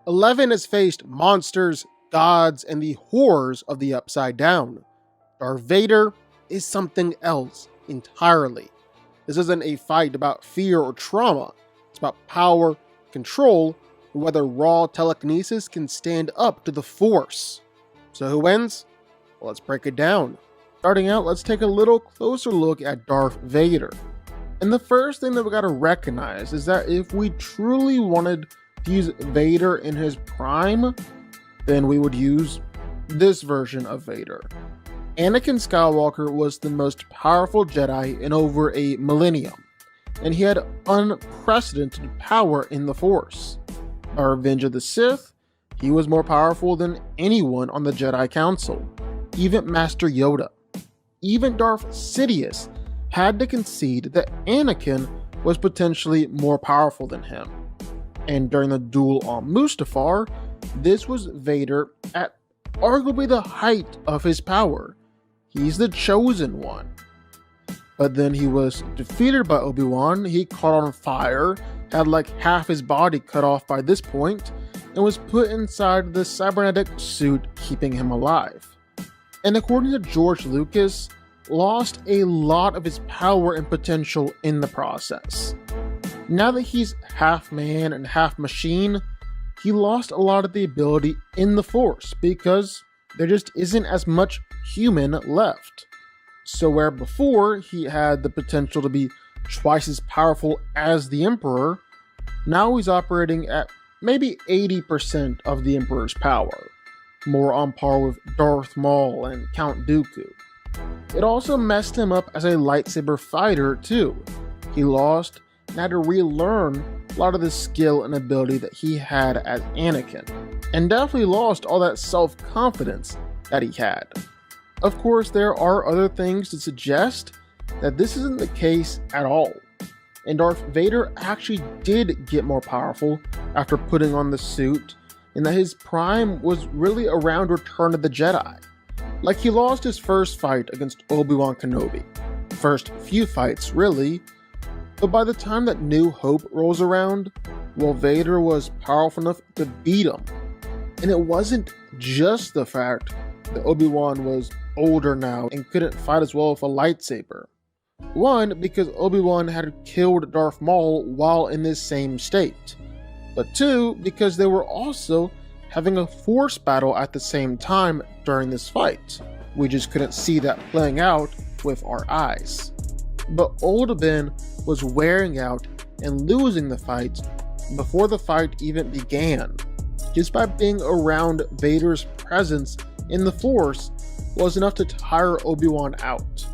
11 has faced monsters, gods, and the horrors of the Upside Down. Darth Vader is something else entirely. This isn't a fight about fear or trauma. It's about power, control, and whether raw telekinesis can stand up to the Force. So who wins? Well, let's break it down. Starting out, let's take a little closer look at Darth Vader. And the first thing that we gotta recognize is that if we truly wanted to use Vader in his prime, then we would use this version of Vader. Anakin Skywalker was the most powerful Jedi in over a millennium, and he had unprecedented power in the Force. By Revenge of the Sith, he was more powerful than anyone on the Jedi Council, even Master Yoda. Even Darth Sidious had to concede that Anakin was potentially more powerful than him. And during the duel on Mustafar, this was Vader at arguably the height of his power. He's the chosen one. But then he was defeated by Obi-Wan, he caught on fire, had like half his body cut off by this point, and was put inside the cybernetic suit keeping him alive. And according to George Lucas, lost a lot of his power and potential in the process. Now that he's half man and half machine, he lost a lot of the ability in the Force because there just isn't as much human left. So where before he had the potential to be twice as powerful as the Emperor, now he's operating at maybe 80% of the Emperor's power, more on par with Darth Maul and Count Dooku. It also messed him up as a lightsaber fighter too. He lost and had to relearn a lot of the skill and ability that he had as Anakin, and definitely lost all that self-confidence that he had. Of course, there are other things to suggest that this isn't the case at all, and Darth Vader actually did get more powerful after putting on the suit, and that his prime was really around Return of the Jedi. Like, he lost his first fight against Obi-Wan Kenobi, first few fights really, but by the time that New Hope rolls around, well, Vader was powerful enough to beat him. And it wasn't just the fact that Obi-Wan was older now and couldn't fight as well with a lightsaber. One, because Obi-Wan had killed Darth Maul while in this same state. But two, because they were also having a Force battle at the same time during this fight. We just couldn't see that playing out with our eyes. But old Ben was wearing out and losing the fight before the fight even began. Just by being around Vader's presence in the Force was enough to tire Obi-Wan out.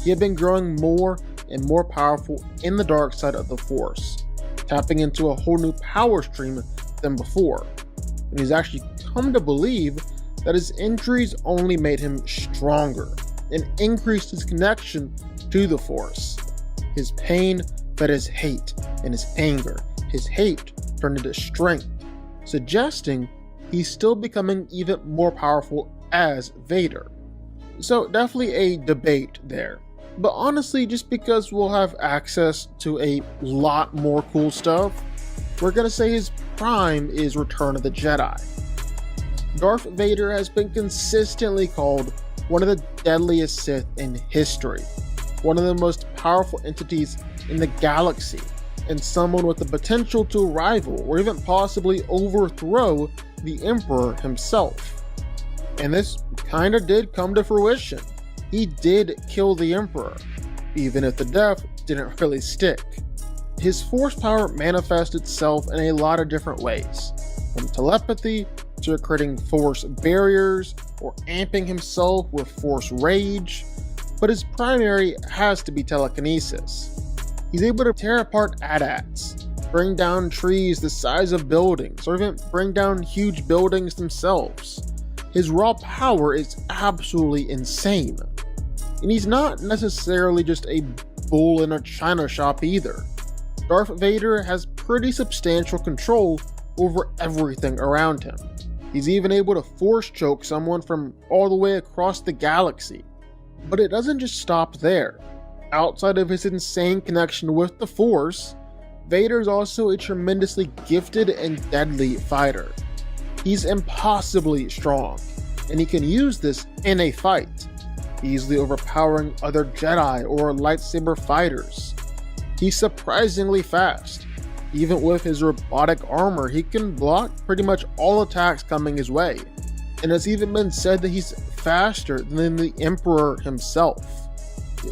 He had been growing more and more powerful in the dark side of the Force, tapping into a whole new power stream than before. And he's actually come to believe that his injuries only made him stronger and increased his connection to the Force. His pain fed his hate, and his anger, his hate turned into strength, suggesting he's still becoming even more powerful as Vader. So definitely a debate there. But honestly, just because we'll have access to a lot more cool stuff, we're gonna say his prime is Return of the Jedi. Darth Vader has been consistently called one of the deadliest Sith in history, one of the most powerful entities in the galaxy, and someone with the potential to rival or even possibly overthrow the Emperor himself. And this kinda did come to fruition. He did kill the Emperor, even if the death didn't really stick. His Force power manifests itself in a lot of different ways, from telepathy to creating Force barriers or amping himself with Force rage, but his primary has to be telekinesis. He's able to tear apart AT-ATs, bring down trees the size of buildings, or even bring down huge buildings themselves. His raw power is absolutely insane. And he's not necessarily just a bull in a china shop either. Darth Vader has pretty substantial control over everything around him. He's even able to force choke someone from all the way across the galaxy. But it doesn't just stop there. Outside of his insane connection with the Force, Vader is also a tremendously gifted and deadly fighter. He's impossibly strong, and he can use this in a fight, easily overpowering other Jedi or lightsaber fighters. He's surprisingly fast. Even with his robotic armor, he can block pretty much all attacks coming his way, and it's even been said that he's faster than the Emperor himself.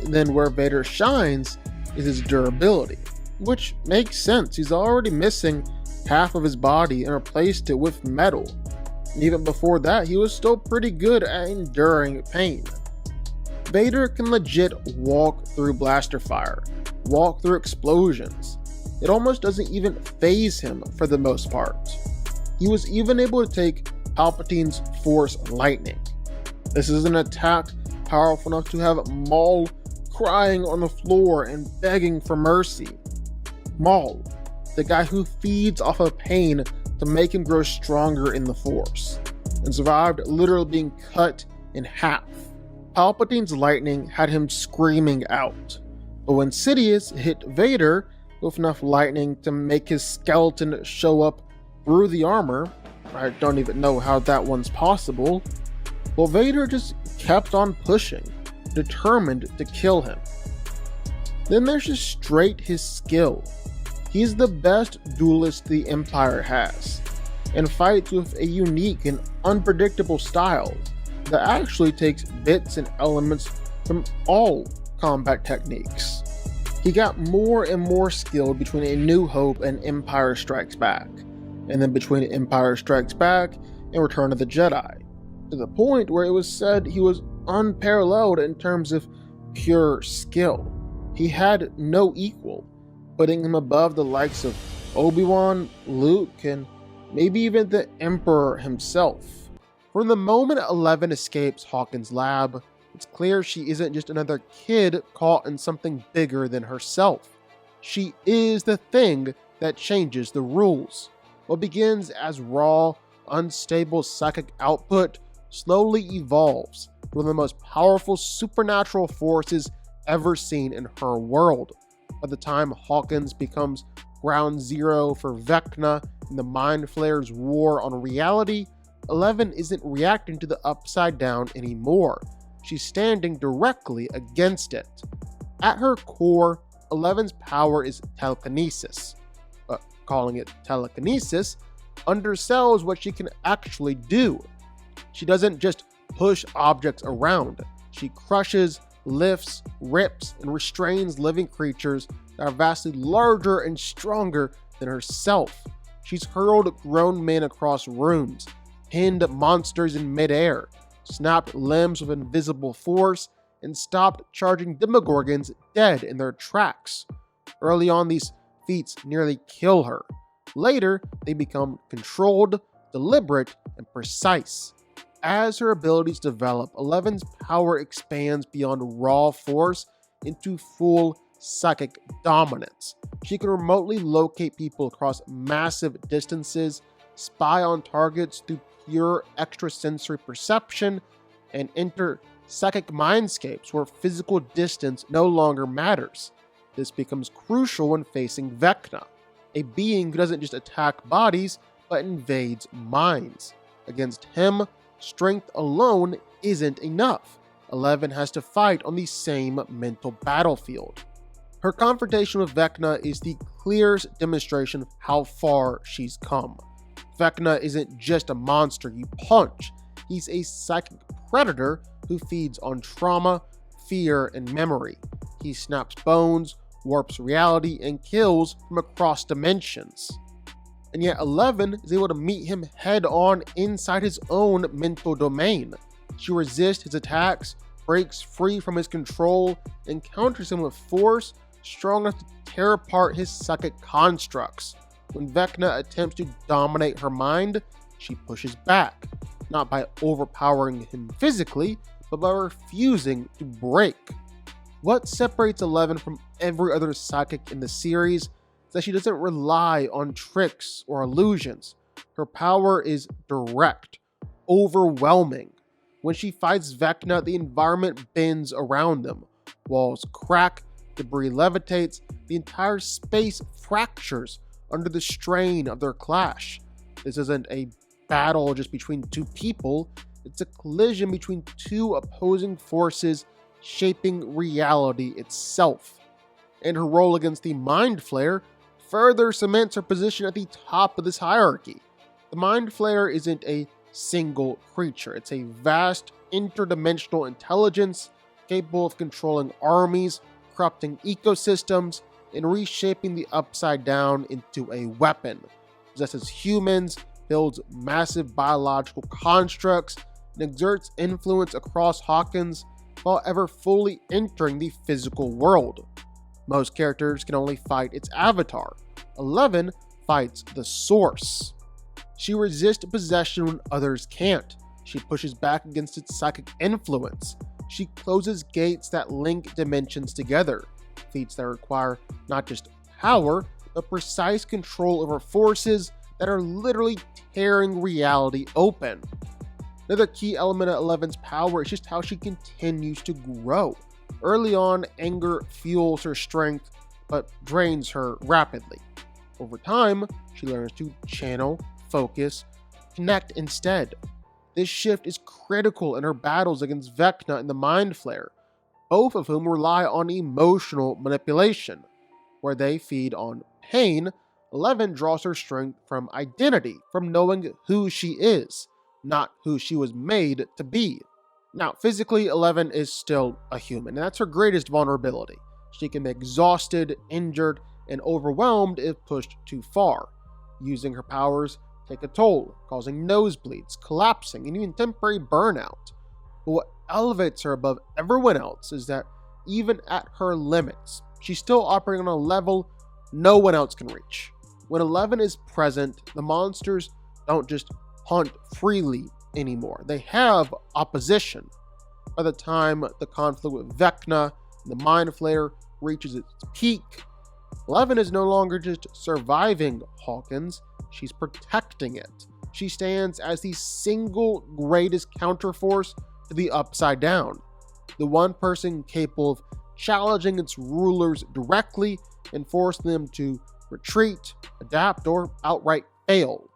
Then where Vader shines is his durability, which makes sense. He's already missing half of his body and replaced it with metal. And even before that, he was still pretty good at enduring pain. Vader can legit walk through blaster fire, walk through explosions. It almost doesn't even faze him for the most part. He was even able to take Palpatine's Force Lightning. This is an attack powerful enough to have Maul crying on the floor and begging for mercy. Maul, the guy who feeds off of pain to make him grow stronger in the Force, and survived literally being cut in half. Palpatine's lightning had him screaming out, but when Sidious hit Vader with enough lightning to make his skeleton show up through the armor, I don't even know how that one's possible, well, Vader just kept on pushing, determined to kill him. Then there's just straight his skill. He's the best duelist the Empire has, and fights with a unique and unpredictable style that actually takes bits and elements from all combat techniques. He got more and more skilled between A New Hope and Empire Strikes Back, and then between Empire Strikes Back and Return of the Jedi, to the point where it was said he was unparalleled in terms of pure skill. He had no equal, putting him above the likes of Obi-Wan, Luke, and maybe even the Emperor himself. From the moment 11 escapes Hawkins' lab, it's clear she isn't just another kid caught in something bigger than herself. She is the thing that changes the rules. What begins as raw, unstable psychic output slowly evolves to one of the most powerful supernatural forces ever seen in her world. By the time Hawkins becomes ground zero for Vecna in the Mind Flayer's war on reality, 11 isn't reacting to the Upside Down anymore. She's standing directly against it. At her core, 11's power is telekinesis. But calling it telekinesis undersells what she can actually do. She doesn't just push objects around. She crushes, lifts, rips, and restrains living creatures that are vastly larger and stronger than herself. She's hurled grown men across rooms, pinned monsters in midair, snapped limbs with invisible force, and stopped charging Demogorgons dead in their tracks. Early on, these feats nearly kill her. Later, they become controlled, deliberate, and precise. As her abilities develop, 11's power expands beyond raw force into full psychic dominance. She can remotely locate people across massive distances, spy on targets through pure extrasensory perception, and enter psychic mindscapes where physical distance no longer matters. This becomes crucial when facing Vecna, a being who doesn't just attack bodies, but invades minds. Against him, strength alone isn't enough. 11 has to fight on the same mental battlefield. Her confrontation with Vecna is the clearest demonstration of how far she's come. Vecna isn't just a monster you punch, he's a psychic predator who feeds on trauma, fear, and memory. He snaps bones, warps reality, and kills from across dimensions. And yet 11 is able to meet him head on inside his own mental domain. She resists his attacks, breaks free from his control, and counters him with force strong enough to tear apart his psychic constructs. When Vecna attempts to dominate her mind, she pushes back, not by overpowering him physically, but by refusing to break. What separates 11 from every other psychic in the series is that she doesn't rely on tricks or illusions. Her power is direct, overwhelming. When she fights Vecna, the environment bends around them. Walls crack, debris levitates, the entire space fractures under the strain of their clash. This isn't a battle just between two people, it's a collision between two opposing forces shaping reality itself. And her role against the Mind Flayer further cements her position at the top of this hierarchy. The Mind Flayer isn't a single creature, it's a vast interdimensional intelligence capable of controlling armies, corrupting ecosystems, and reshaping the Upside Down into a weapon. Possesses humans, builds massive biological constructs, and exerts influence across Hawkins while ever fully entering the physical world. Most characters can only fight its avatar. 11 fights the source. She resists possession when others can't. She pushes back against its psychic influence. She closes gates that link dimensions together. Feats that require not just power, but precise control over forces that are literally tearing reality open. Another key element of 11's power is just how she continues to grow. Early on, anger fuels her strength, but drains her rapidly. Over time, she learns to channel, focus, connect instead. This shift is critical in her battles against Vecna and the Mind Flayer, both of whom rely on emotional manipulation. Where they feed on pain, 11 draws her strength from identity, from knowing who she is, not who she was made to be. Now, physically, 11 is still a human, and that's her greatest vulnerability. She can be exhausted, injured, and overwhelmed if pushed too far. Using her powers take a toll, causing nosebleeds, collapsing, and even temporary burnout. But what elevates her above everyone else is that even at her limits, she's still operating on a level no one else can reach. When 11 is present, the monsters don't just hunt freely anymore. They have opposition. By the time the conflict with Vecna and the Mind Flayer reaches its peak, 11 is no longer just surviving Hawkins, she's protecting it. She stands as the single greatest counterforce to the Upside Down, the one person capable of challenging its rulers directly and forcing them to retreat, adapt, or outright fail.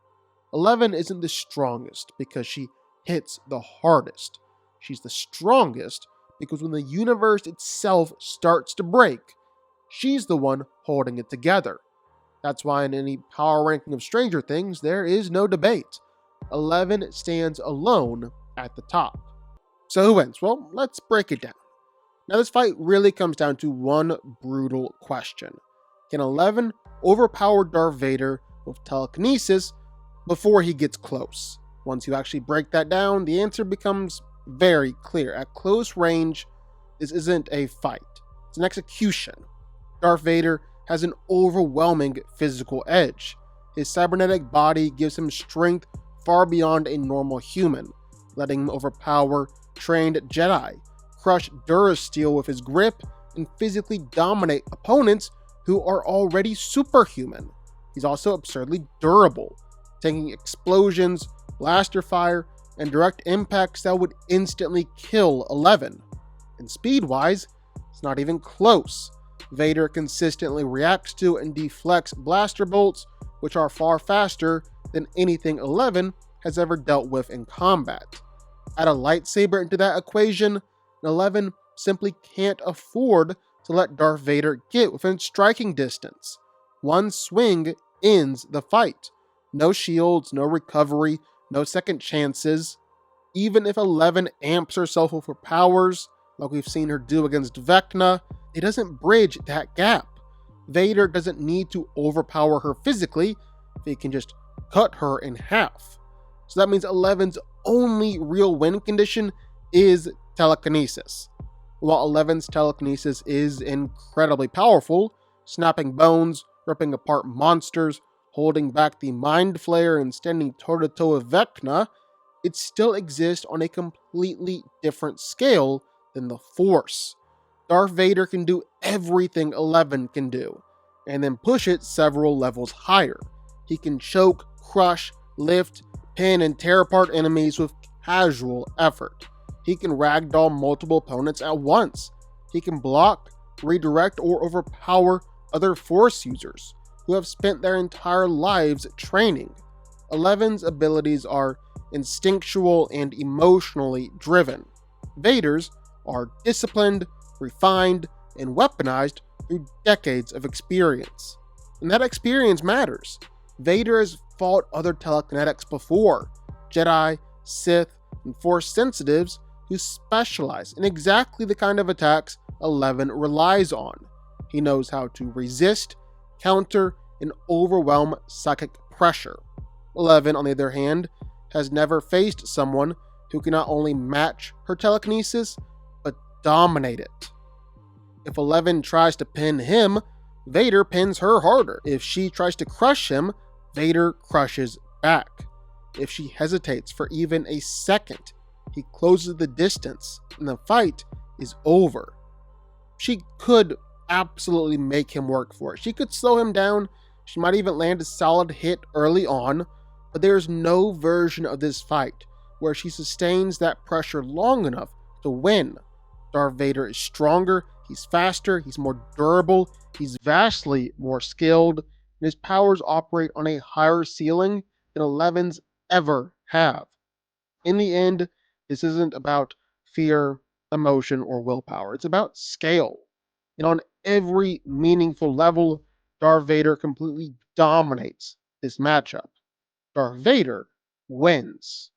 11 isn't the strongest because she hits the hardest. She's the strongest because when the universe itself starts to break, she's the one holding it together. That's why in any power ranking of Stranger Things, there is no debate. 11 stands alone at the top. So who wins? Well, let's break it down. Now this fight really comes down to one brutal question. Can 11 overpower Darth Vader with telekinesis before he gets close? Once you actually break that down, the answer becomes very clear. At close range, this isn't a fight. It's an execution. Darth Vader has an overwhelming physical edge. His cybernetic body gives him strength far beyond a normal human, letting him overpower trained Jedi, crush Durasteel with his grip, and physically dominate opponents who are already superhuman. He's also absurdly durable, taking explosions, blaster fire, and direct impacts that would instantly kill 11. And speed-wise, it's not even close. Vader consistently reacts to and deflects blaster bolts, which are far faster than anything 11 has ever dealt with in combat. Add a lightsaber into that equation, and 11 simply can't afford to let Darth Vader get within striking distance. One swing ends the fight. No shields, no recovery, no second chances. Even if 11 amps herself with her powers, like we've seen her do against Vecna, it doesn't bridge that gap. Vader doesn't need to overpower her physically if he can just cut her in half. So that means 11's only real win condition is telekinesis. While 11's telekinesis is incredibly powerful, snapping bones, ripping apart monsters, holding back the Mind Flayer, and standing toe-to-toe with Vecna, it still exists on a completely different scale than the Force. Darth Vader can do everything 11 can do, and then push it several levels higher. He can choke, crush, lift, pin, and tear apart enemies with casual effort. He can ragdoll multiple opponents at once. He can block, redirect, or overpower other Force users who have spent their entire lives training. Eleven's abilities are instinctual and emotionally driven. Vader's are disciplined, refined, and weaponized through decades of experience. And that experience matters. Vader has fought other telekinetics before, Jedi, Sith, and Force sensitives who specialize in exactly the kind of attacks 11 relies on. He knows how to resist, counter, and overwhelm psychic pressure. 11, on the other hand, has never faced someone who can not only match her telekinesis, but dominate it. If 11 tries to pin him, Vader pins her harder. If she tries to crush him, Vader crushes back. If she hesitates for even a second, he closes the distance and the fight is over. She could absolutely make him work for it. She could slow him down. She might even land a solid hit early on, but there is no version of this fight where she sustains that pressure long enough to win. Darth Vader is stronger, he's faster, he's more durable, he's vastly more skilled, and his powers operate on a higher ceiling than 11's ever have. In the end, this isn't about fear, emotion, or willpower. It's about scale. And on every meaningful level, Darth Vader completely dominates this matchup. Darth Vader wins.